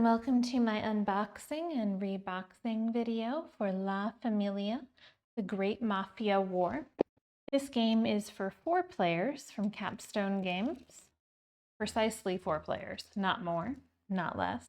and welcome to my unboxing and reboxing video for La Famiglia, The Great Mafia War. This game is for 4 players from Capstone Games. Precisely 4 players, not more, not less.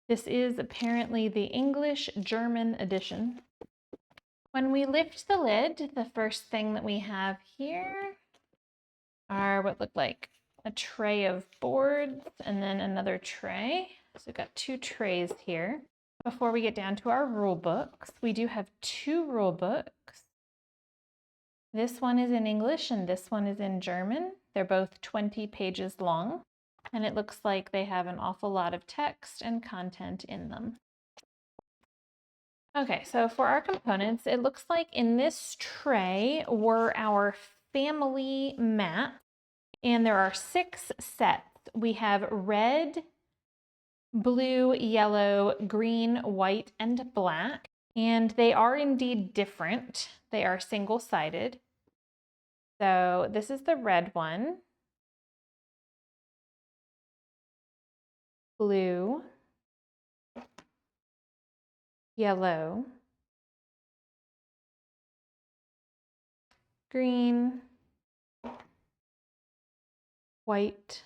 This is apparently the English-German edition. When we lift the lid, the first thing that we have here are what look like a tray of boards and then another tray. So we've got 2 trays here. Before we get down to our rule books, we do have 2 rule books. This one is in English and this one is in German. They're both 20 pages long, and it looks like they have an awful lot of text and content in them. Okay, so for our components, it looks like in this tray were our family mats. And there are 6 sets. We have red, blue, yellow, green, white, and black. And they are indeed different. They are single-sided. So this is the red one. Blue, yellow, green, white,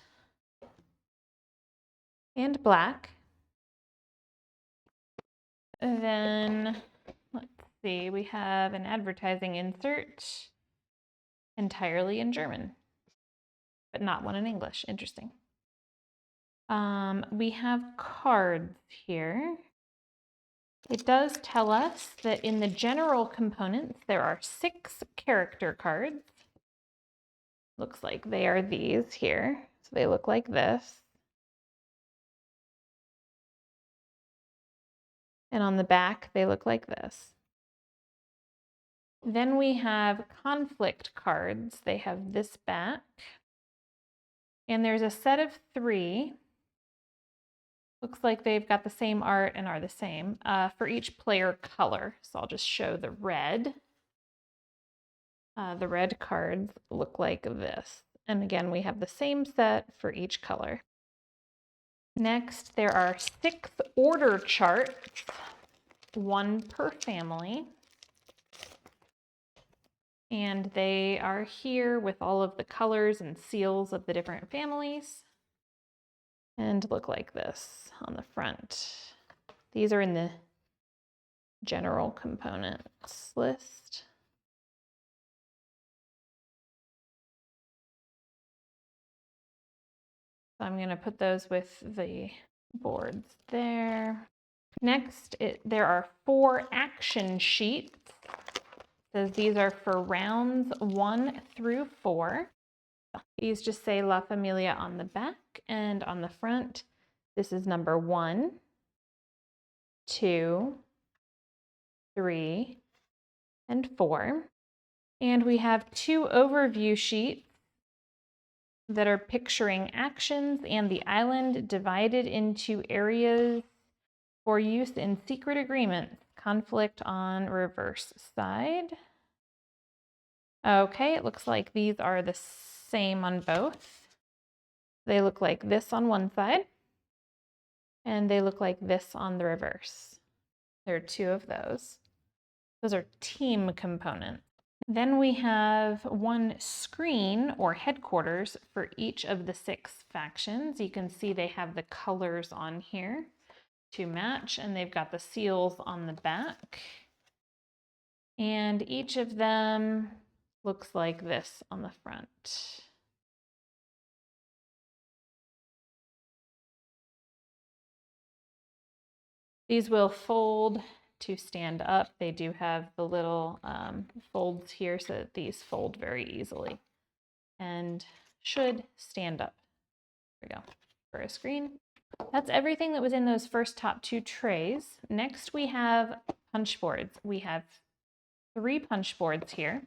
and black. And then, let's see, we have an advertising insert entirely in German, but not one in English. Interesting. We have cards here. It does tell us that in the general components, there are 6 character cards. Looks like they are these here. So they look like this. And on the back, they look like this. Then we have conflict cards. They have this back. And there's a set of 3. Looks like they've got the same art and are the same for each player color. So I'll just show the red. The red cards look like this. And again, we have the same set for each color. Next, there are 6 order charts, 1 per family. And they are here with all of the colors and seals of the different families. And look like this on the front. These are in the general components list. So I'm going to put those with the boards there. Next, there are 4 action sheets. It says these are for rounds 1 through 4. These just say La Famiglia on the back, and on the front, this is number 1, 2, 3, and 4. And we have 2 overview sheets that are picturing actions and the island divided into areas for use in secret agreements. Conflict on reverse side. Okay, it looks like these are the same on both. They look like this on one side, and they look like this on the reverse. There are 2 of those. Those are team components. Then we have 1 screen or headquarters for each of the 6 factions. You can see they have the colors on here to match, and they've got the seals on the back. And each of them looks like this on the front. These will fold to stand up. They do have the little folds here so that these fold very easily and should stand up. There we go, for a screen. That's everything that was in those first top 2 trays. Next we have punch boards. We have 3 punch boards here.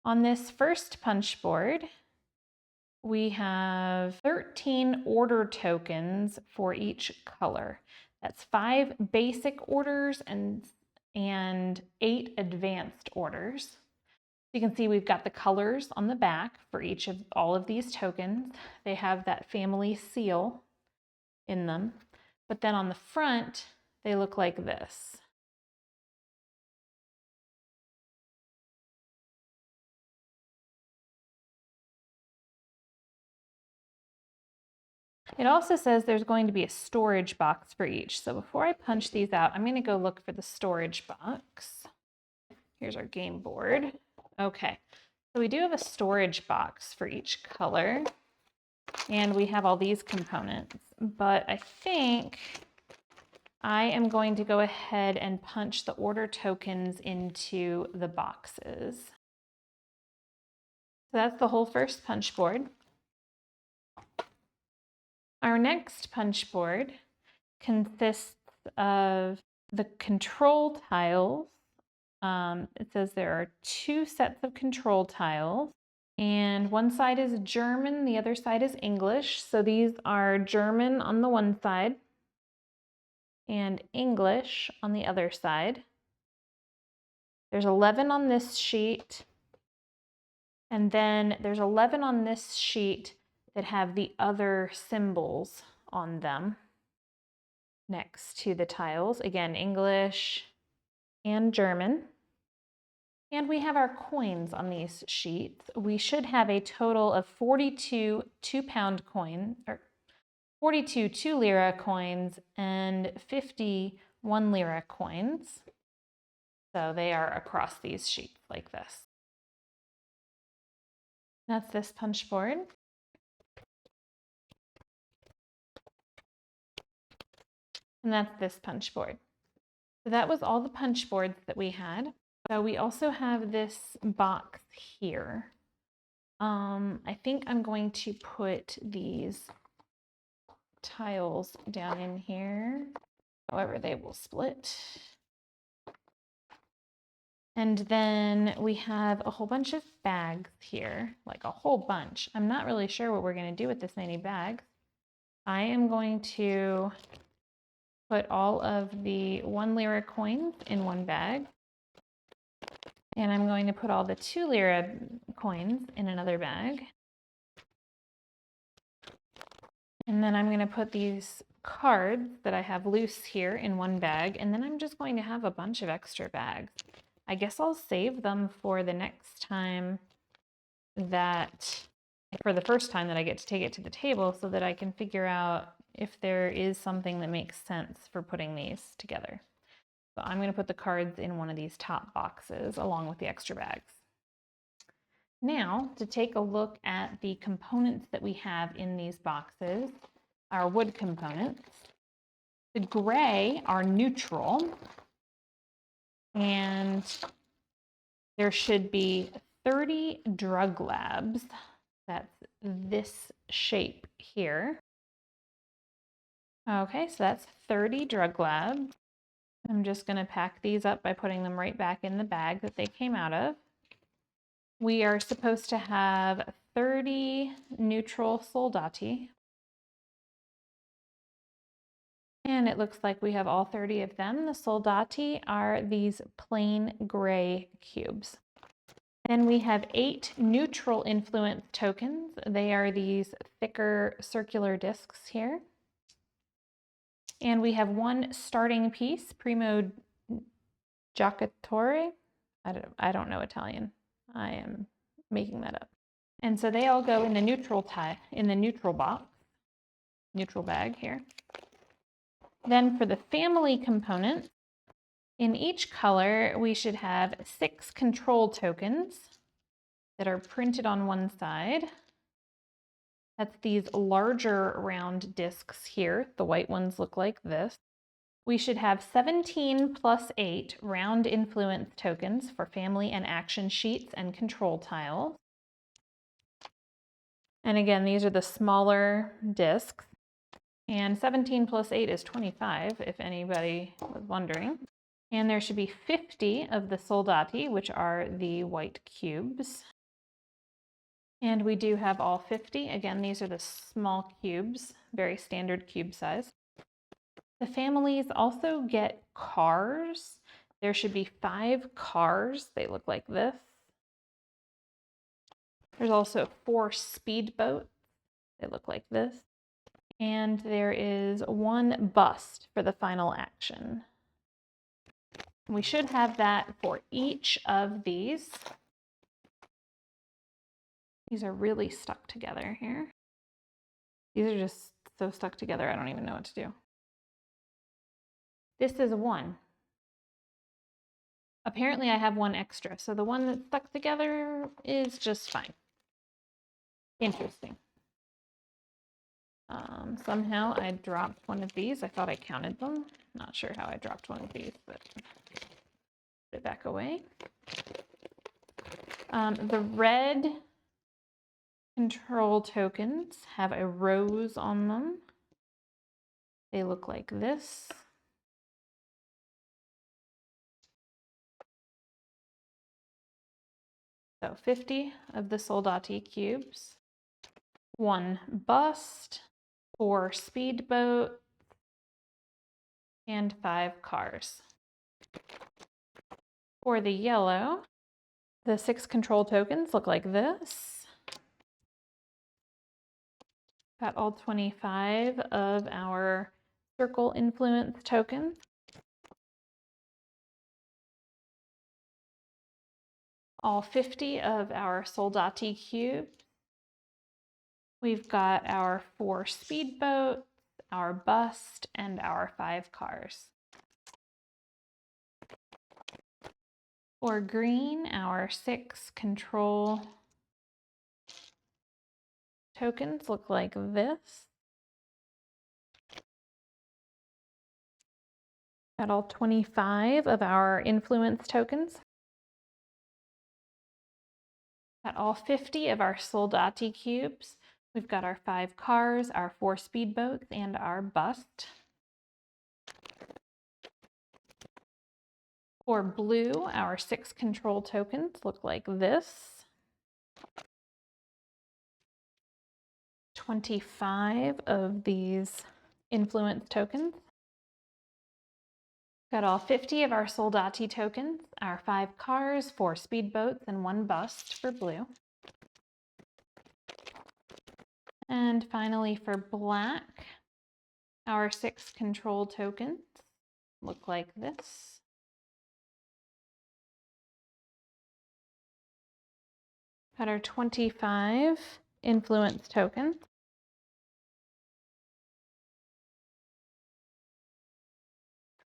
On this first punch board, we have 13 order tokens for each color. That's 5 basic orders and 8 advanced orders. You can see we've got the colors on the back for each of all of these tokens. They have that family seal in them. But then on the front, they look like this. It also says there's going to be a storage box for each. So before I punch these out, I'm going to go look for the storage box. Here's our game board. Okay, so we do have a storage box for each color. And we have all these components. But I think I am going to go ahead and punch the order tokens into the boxes. So that's the whole first punch board. Our next punch board consists of the control tiles. It says there are 2 sets of control tiles, and one side is German, the other side is English. So these are German on the one side and English on the other side. There's 11 on this sheet, and then there's 11 on this sheet that have the other symbols on them next to the tiles. Again, English and German. And we have our coins on these sheets. We should have a total of 42 2-pound coins, or 42 2-lira coins and 50 1-lira coins. So they are across these sheets like this. That's this punch board. And that's this punch board. So that was all the punch boards that we had. So we also have this box here. I think I'm going to put these tiles down in here. However, they will split. And then we have a whole bunch of bags here, like a whole bunch. I'm not really sure what we're going to do with this many bags. I am going to put all of the 1-lira coins in one bag. And I'm going to put all the 2-lira coins in another bag. And then I'm going to put these cards that I have loose here in one bag. And then I'm just going to have a bunch of extra bags. I guess I'll save them for the next time for the first time that I get to take it to the table, so that I can figure out if there is something that makes sense for putting these together. So I'm going to put the cards in one of these top boxes along with the extra bags. Now, to take a look at the components that we have in these boxes, our wood components. The gray are neutral, and there should be 30 drug labs. That's this shape here. Okay, so that's 30 drug labs. I'm just going to pack these up by putting them right back in the bag that they came out of. We are supposed to have 30 neutral soldati. And it looks like we have all 30 of them. The soldati are these plain gray cubes. Then we have 8 neutral influence tokens. They are these thicker circular discs here. And we have 1 starting piece, primo giocatore. I don't know Italian. I am making that up. And so they all go in the neutral box, neutral bag here. Then for the family component, in each color, we should have 6 control tokens that are printed on one side. That's these larger round discs here. The white ones look like this. We should have 17 plus 8 round influence tokens for family and action sheets and control tiles. And again, these are the smaller discs. And 17 plus 8 is 25, if anybody was wondering. And there should be 50 of the soldati, which are the white cubes. And we do have all 50. Again, these are the small cubes, very standard cube size. The families also get cars. There should be 5 cars. They look like this. There's also 4 speedboats. They look like this. And there is one bust for the final action. We should have that for each of these. These are really stuck together here. These are just so stuck together, I don't even know what to do. This is a 1. Apparently I have one extra, so the one that's stuck together is just fine. Interesting. Somehow I dropped one of these. I thought I counted them. Not sure how I dropped one of these, but put it back away. The red control tokens have a rose on them. They look like this. So 50 of the soldati cubes, 1 bust, 4 speedboat, and 5 cars. For the yellow, the 6 control tokens look like this. Got all 25 of our circle influence tokens. All 50 of our soldati cubes. We've got our 4 speedboats, our bust, and our 5 cars. For green, our 6 control tokens look like this. Got all 25 of our influence tokens. Got all 50 of our soldati cubes. We've got our 5 cars, our 4 speedboats, and our bust. For blue, our 6 control tokens look like this. 25 of these influence tokens. Got all 50 of our soldati tokens, our 5 cars, 4 speedboats, and 1 bust for blue. And finally for black, our 6 control tokens look like this. Got our 25 influence tokens.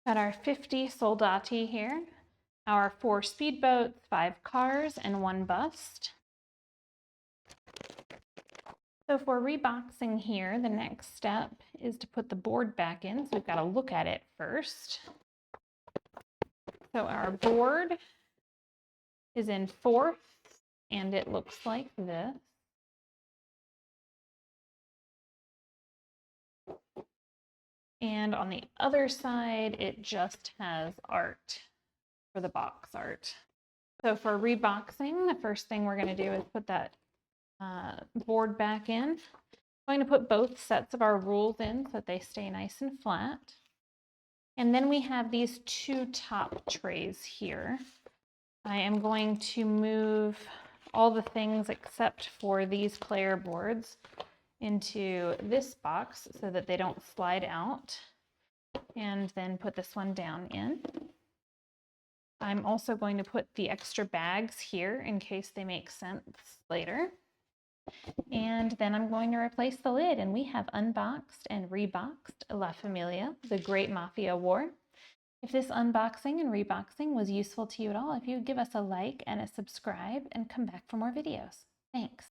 Got our 50 soldati here, our 4 speedboats, 5 cars, and 1 bust. So for reboxing here, the next step is to put the board back in. So we've got to look at it first. So our board is in 4th, and it looks like this. And on the other side, it just has art for the box art. So for reboxing, the first thing we're going to do is put that board back in. I'm going to put both sets of our rules in so that they stay nice and flat. And then we have these 2 top trays here. I am going to move all the things except for these player boards into this box so that they don't slide out, and then put this one down in. I'm also going to put the extra bags here in case they make sense later. And then I'm going to replace the lid, and we have unboxed and reboxed La Famiglia, the Great Mafia War. If this unboxing and reboxing was useful to you at all, if you would give us a like and a subscribe and come back for more videos. Thanks.